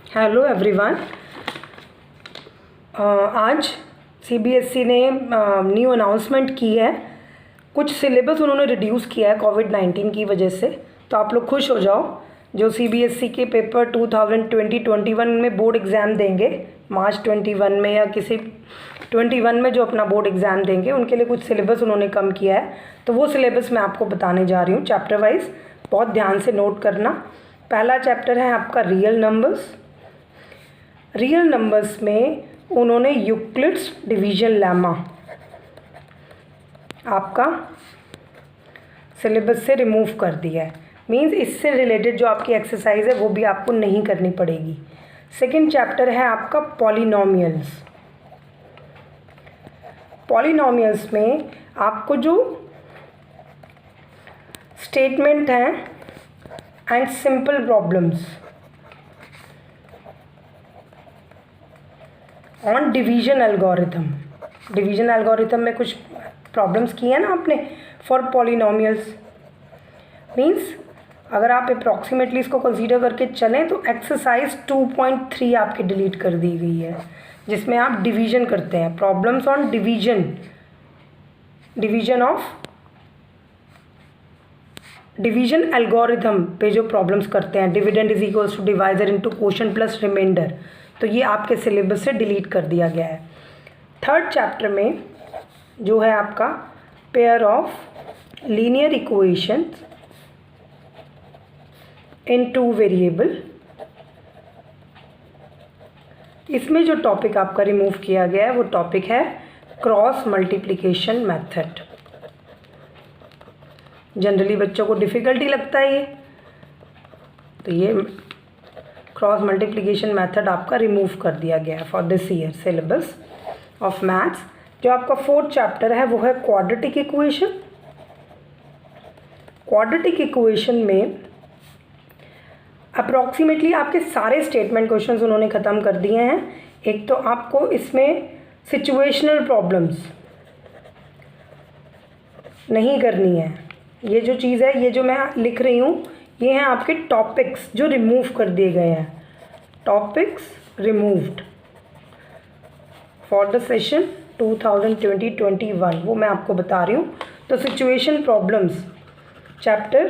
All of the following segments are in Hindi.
Hello everyone. आज सीबीएसई ने न्यू अनाउंसमेंट की है। कुछ सिलेबस उन्होंने रिड्यूस किया है कोविड-19 की वजह से, तो आप लोग खुश हो जाओ। जो सीबीएसई के पेपर 2020-21 में बोर्ड एग्ज़ाम देंगे मार्च 21 में या किसी 21 में जो अपना बोर्ड एग्ज़ाम देंगे, उनके लिए कुछ सिलेबस उन्होंने कम किया है। तो वो सिलेबस मैं आपको बताने जा रही हूँ चैप्टर वाइज, बहुत ध्यान से नोट करना। पहला चैप्टर है आपका रियल नंबर्स। रियल नंबर्स में उन्होंने यूक्लिड्स डिवीजन लेमा आपका सिलेबस से रिमूव कर दिया है। मींस इससे रिलेटेड जो आपकी एक्सरसाइज है वो भी आपको नहीं करनी पड़ेगी। सेकंड चैप्टर है आपका पॉलिनोमियल्स। पॉलिनोमियल्स में आपको जो स्टेटमेंट है and simple problems on division algorithm. Division algorithm में कुछ प्रॉब्लम्स की है ना आपने फॉर पॉलिनोमियल्स। मीन्स अगर आप अप्रॉक्सीमेटली इसको कंसीडर करके चलें तो एक्सरसाइज 2.3 आपकी डिलीट कर दी गई है, जिसमें आप डिवीजन करते हैं, problems on division of division algorithm पे जो प्रॉब्लम्स करते हैं, dividend is equals to divisor into quotient plus remainder, तो ये आपके सिलेबस से डिलीट कर दिया गया है। थर्ड चैप्टर में जो है आपका pair of linear equations in two variable, इसमें जो टॉपिक आपका रिमूव किया गया है वो टॉपिक है क्रॉस मल्टीप्लिकेशन मेथड। जनरली बच्चों को डिफ़िकल्टी लगता है ये, तो ये क्रॉस मल्टीप्लिकेशन मेथड आपका रिमूव कर दिया गया है for this year syllabus of maths. जो आपका फोर्थ चैप्टर है वो है क्वाड्रेटिक इक्वेशन। क्वाड्रेटिक इक्वेशन में अप्रॉक्सीमेटली आपके सारे स्टेटमेंट क्वेश्चंस उन्होंने ख़त्म कर दिए हैं। एक तो आपको इसमें सिचुएशनल प्रॉब्लम्स नहीं करनी है। ये जो चीज़ है, ये जो मैं लिख रही हूँ, ये हैं आपके टॉपिक्स जो रिमूव कर दिए गए हैं। Topics removed for the session 2020-21, वो मैं आपको बता रही हूँ। तो situation problems chapter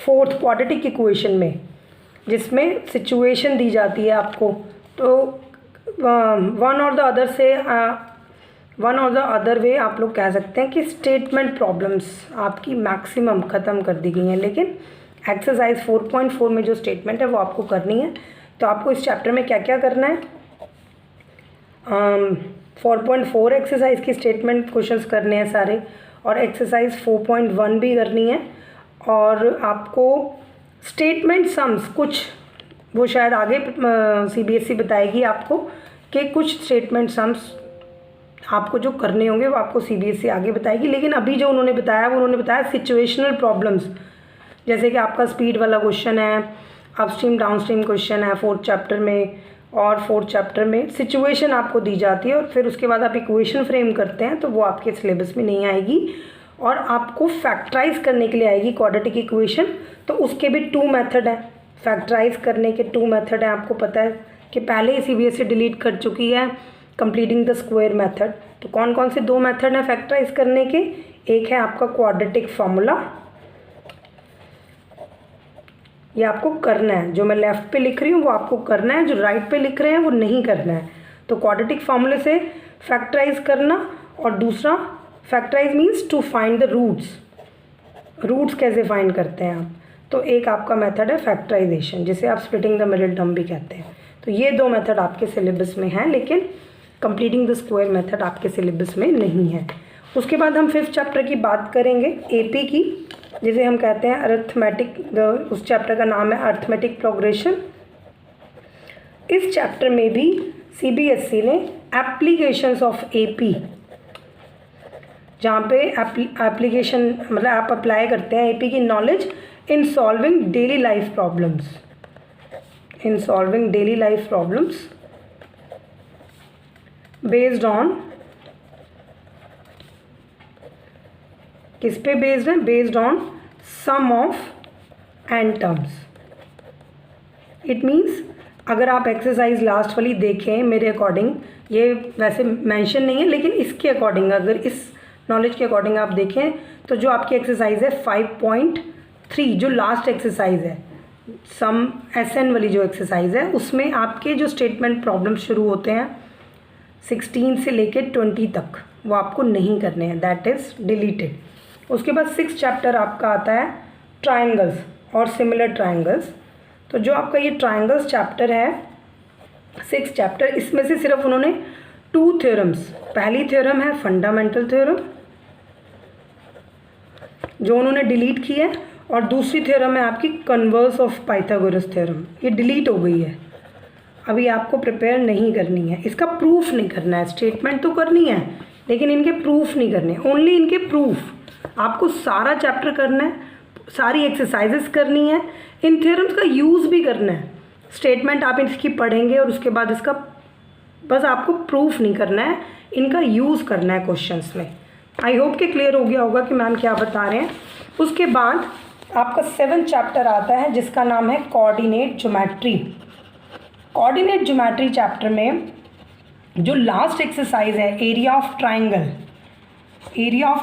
fourth quadratic equation में, जिसमें सिचुएशन दी जाती है आपको, तो वन और द अदर वे आप लोग कह सकते हैं कि स्टेटमेंट प्रॉब्लम्स आपकी मैक्सिमम ख़त्म कर दी गई हैं, लेकिन एक्सरसाइज 4.4 में जो स्टेटमेंट है वो आपको करनी है। तो आपको इस चैप्टर में क्या क्या करना है, 4.4 एक्सरसाइज की स्टेटमेंट क्वेश्चंस करने हैं सारे, और एक्सरसाइज 4.1 भी करनी है। और आपको स्टेटमेंट सम्स कुछ, वो शायद आगे सीबीएसई बताएगी आपको कि कुछ स्टेटमेंट सम्स आपको जो करने होंगे वो आपको सीबीएसई आगे बताएगी। लेकिन अभी जो उन्होंने बताया वो उन्होंने बताया सिचुएशनल प्रॉब्लम्स, जैसे कि आपका स्पीड वाला क्वेश्चन है, अपस्ट्रीम डाउनस्ट्रीम क्वेश्चन है फोर्थ चैप्टर में, और फोर्थ चैप्टर में सिचुएशन आपको दी जाती है और फिर उसके बाद आप इक्वेशन फ्रेम करते हैं, तो वो आपके सिलेबस में नहीं आएगी। और आपको फैक्टराइज करने के लिए आएगी क्वाड्रेटिक इक्वेशन, तो उसके भी 2 मेथड है। फैक्टराइज करने के 2 मेथड हैं, आपको पता है कि पहले ही सीबीएसई डिलीट कर चुकी है कंप्लीटिंग द स्क्वायर मेथड। तो कौन कौन से 2 मेथड हैं फैक्टराइज करने के, एक है आपका क्वाड्रेटिक फार्मूला, ये आपको करना है, जो मैं लेफ़्ट पे लिख रही हूँ वो आपको करना है, जो राइट पे लिख रहे हैं वो नहीं करना है। तो क्वाड्रेटिक फार्मूले से फैक्टराइज करना, और दूसरा factorise means to find the roots कैसे फाइंड करते हैं आप। तो एक आपका मेथड है फैक्टराइजेशन, जिसे आप स्प्लिटिंग द मिडिल टर्म भी कहते हैं। तो ये 2 मेथड आपके सिलेबस में हैं, लेकिन कंप्लीटिंग द स्क्वायर मेथड आपके सिलेबस में नहीं है। उसके बाद हम 5th चैप्टर की बात करेंगे, एपी की, जिसे हम कहते हैं अरिथमेटिक। उस चैप्टर का नाम है अरिथमेटिक प्रोग्रेशन। इस चैप्टर में भी सीबीएसई ने एप्लीकेशंस ऑफ एपी, जहाँ पे एप्लीकेशन मतलब आप अप्लाई करते हैं एपी की knowledge in solving daily life problems, based on, किस पे बेस्ड है, based on sum of n terms. It means अगर आप एक्सरसाइज लास्ट वाली देखें मेरे अकॉर्डिंग, ये वैसे मेंशन नहीं है लेकिन इसके अकॉर्डिंग अगर इस नॉलेज के अकॉर्डिंग आप देखें तो जो आपकी एक्सरसाइज है 5.3 जो लास्ट एक्सरसाइज है सम SN वाली जो एक्सरसाइज है उसमें आपके जो स्टेटमेंट प्रॉब्लम शुरू होते हैं 16 से लेके 20 तक वो आपको नहीं करने हैं, दैट इज़ डिलीटेड। उसके बाद 6 चैप्टर आपका आता है ट्राइंगल्स और सिमिलर ट्राइंगल्स। तो जो आपका ये ट्राइंगल्स चैप्टर है 6 चैप्टर, इसमें से सिर्फ उन्होंने 2 थ्योरम्स, पहली थ्योरम है फंडामेंटल थ्योरम जो उन्होंने डिलीट की है और दूसरी थ्योरम है आपकी कन्वर्स ऑफ पाइथागोरस थ्योरम, ये डिलीट हो गई है, अभी आपको प्रिपेयर नहीं करनी है, इसका प्रूफ नहीं करना है, स्टेटमेंट तो करनी है लेकिन इनके प्रूफ नहीं करने, ओनली इनके प्रूफ। आपको सारा चैप्टर करना है, सारी एक्सरसाइजेस करनी है, इन थ्योरम्स का यूज़ भी करना है, स्टेटमेंट आप इसकी पढ़ेंगे और उसके बाद इसका बस आपको प्रूफ नहीं करना है, इनका यूज़ करना है क्वेश्चंस में। आई होप कि क्लियर हो गया होगा कि मैम क्या बता रहे हैं। उसके बाद आपका 7 चैप्टर आता है जिसका नाम है coordinate geometry. Coordinate geometry chapter में जो लास्ट एक्सरसाइज है एरिया ऑफ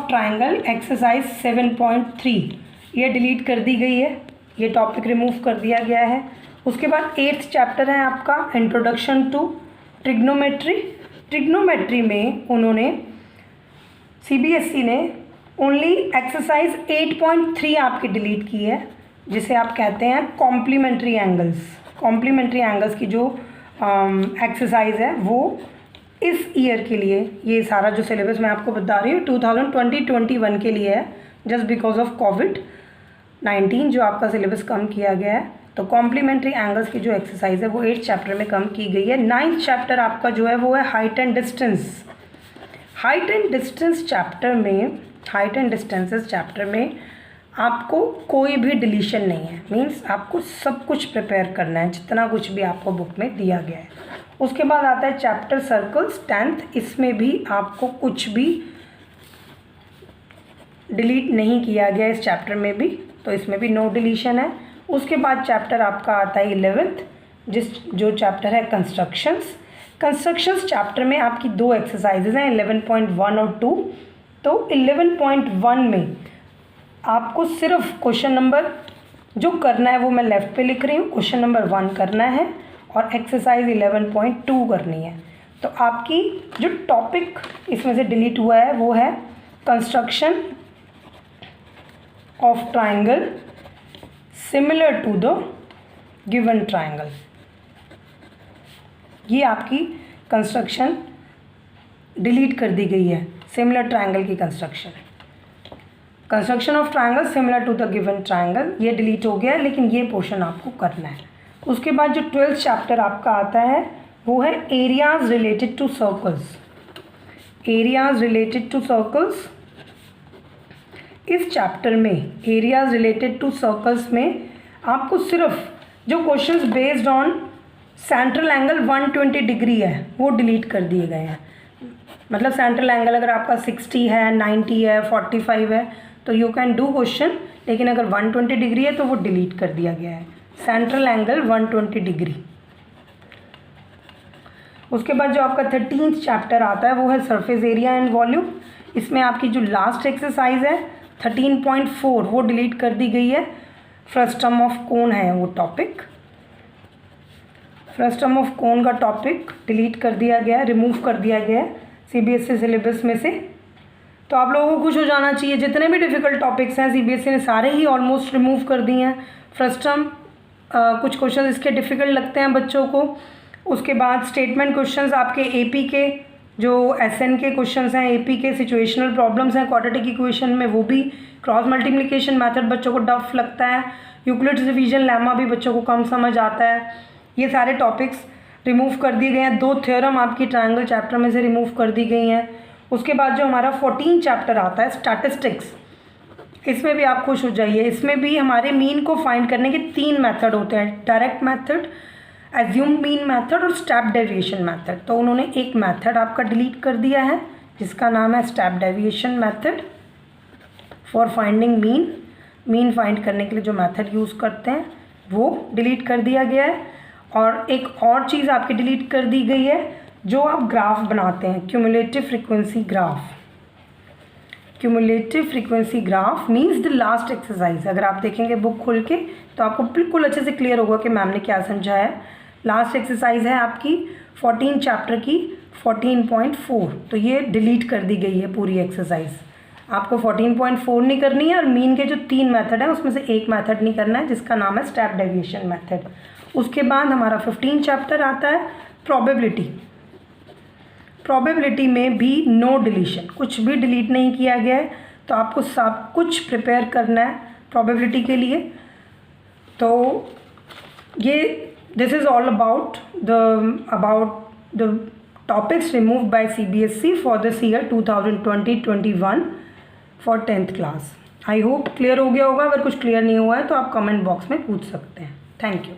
ट्राइंगल एक्सरसाइज 7.3 ये डिलीट कर दी गई है, ये टॉपिक रिमूव कर दिया गया है। उसके बाद 8th चैप्टर है आपका इंट्रोडक्शन टू ट्रिग्नोमेट्री में उन्होंने CBSE ने ओनली एक्सरसाइज 8.3 आपकी डिलीट की है जिसे आप कहते हैं कॉम्प्लीमेंट्री एंगल्स की जो एक्सरसाइज है वो इस ईयर के लिए, ये सारा जो सिलेबस मैं आपको बता रही हूँ 2020-21 के लिए है, जस्ट बिकॉज ऑफ कोविड-19 जो आपका सिलेबस कम किया गया है। तो कॉम्प्लीमेंट्री एंगल्स की जो एक्सरसाइज है वो 8th चैप्टर में कम की गई है। 9th चैप्टर आपका जो है वो है हाइट एंड डिस्टेंसेस चैप्टर में आपको कोई भी डिलीशन नहीं है, मीन्स आपको सब कुछ प्रिपेयर करना है जितना कुछ भी आपको बुक में दिया गया है। उसके बाद आता है चैप्टर सर्कल्स 10th, इसमें भी आपको कुछ भी डिलीट नहीं किया गया इस चैप्टर में भी, तो इसमें भी नो डिलीशन है। उसके बाद चैप्टर आपका आता है 11th जो चैप्टर है कंस्ट्रक्शंस चैप्टर में आपकी 2 एक्सरसाइजेज हैं 11.1 और 2। तो 11.1 में आपको सिर्फ क्वेश्चन नंबर जो करना है वो मैं लेफ़्ट पे लिख रही हूँ, क्वेश्चन नंबर 1 करना है और एक्सरसाइज 11.2 करनी है। तो आपकी जो टॉपिक इसमें से डिलीट हुआ है वो है construction of triangle similar to the given triangle. ये आपकी कंस्ट्रक्शन डिलीट कर दी गई है, सिमिलर ट्राइंगल की construction of triangle similar to the given triangle ये डिलीट हो गया है, लेकिन ये पोर्शन आपको करना है। उसके बाद जो 12th चैप्टर आपका आता है वो है एरियाज रिलेटेड टू सर्कल्स। इस चैप्टर में एरियाज रिलेटेड टू सर्कल्स में आपको सिर्फ जो questions based on central angle 120 degree है वो डिलीट कर दिए गए हैं। मतलब सेंट्रल एंगल अगर आपका 60 है, 90 है, 45 है तो यू कैन डू क्वेश्चन, लेकिन अगर 120 डिग्री है तो वो डिलीट कर दिया गया है, सेंट्रल एंगल 120 डिग्री। उसके बाद जो आपका 13th चैप्टर आता है वो है सरफेस एरिया एंड वॉल्यूम। इसमें आपकी जो लास्ट एक्सरसाइज है 13.4 वो डिलीट कर दी गई है, फ्रस्टम ऑफ कोन है वो टॉपिक, फ्रस्टम ऑफ कोन का टॉपिक डिलीट कर दिया गया है, रिमूव कर दिया गया है CBSE सिलेबस में से। तो आप लोगों को खुश हो जाना चाहिए, जितने भी डिफ़िकल्ट टॉपिक्स हैं CBSE ने सारे ही ऑलमोस्ट रिमूव कर दिए हैं। फ्रस्टम कुछ क्वेश्चन इसके डिफ़िकल्ट लगते हैं बच्चों को। उसके बाद स्टेटमेंट क्वेश्चंस आपके AP के जो SN के क्वेश्चंस हैं, AP के सिचुएशनल प्रॉब्लम्स हैं क्वाड्रेटिक इक्वेशन में, वो भी क्रॉस मल्टीप्लिकेशन मेथड बच्चों को टफ लगता है, यूक्लिड्स डिवीजन लेमा भी बच्चों को कम समझ आता है। ये सारे टॉपिक्स रिमूव कर दिए गए हैं। 2 थ्योरम आपकी ट्रायंगल चैप्टर में से रिमूव कर दी गई हैं। उसके बाद जो हमारा 14 चैप्टर आता है स्टैटिस्टिक्स, इसमें भी आप खुश हो जाइए। इसमें भी हमारे मीन को फाइंड करने के 3 मेथड होते हैं, direct method, assumed mean method और स्टेप डेविएशन मेथड। तो उन्होंने एक मेथड आपका डिलीट कर दिया है जिसका नाम है step deviation method for finding mean find करने के लिए जो मेथड यूज़ करते हैं वो डिलीट कर दिया गया है। और एक और चीज़ आपकी डिलीट कर दी गई है, जो आप ग्राफ बनाते हैं, cumulative frequency graph. Cumulative frequency graph means the last exercise. अगर आप देखेंगे बुक खोल के तो आपको बिल्कुल अच्छे से क्लियर होगा कि मैम ने क्या समझाया है। लास्ट एक्सरसाइज है आपकी 14 चैप्टर की 14.4, तो ये डिलीट कर दी गई है पूरी एक्सरसाइज। आपको 14.4 नहीं करनी है, और मीन के जो 3 मेथड है उसमें से एक मेथड नहीं करना है, जिसका नाम है स्टेप डेविएशन मेथड। उसके बाद हमारा 15 चैप्टर आता है प्रोबेबिलिटी। प्रोबेबिलिटी में भी नो डिलीशन, कुछ भी डिलीट नहीं किया गया है, तो आपको सब कुछ प्रिपेयर करना है प्रोबेबिलिटी के लिए। तो ये this is all about the topics removed by CBSE for this year 2020-21 for 10th class. I hope clear हो गया होगा। अगर कुछ क्लियर नहीं हुआ है तो आप कमेंट बॉक्स में पूछ सकते हैं। Thank you.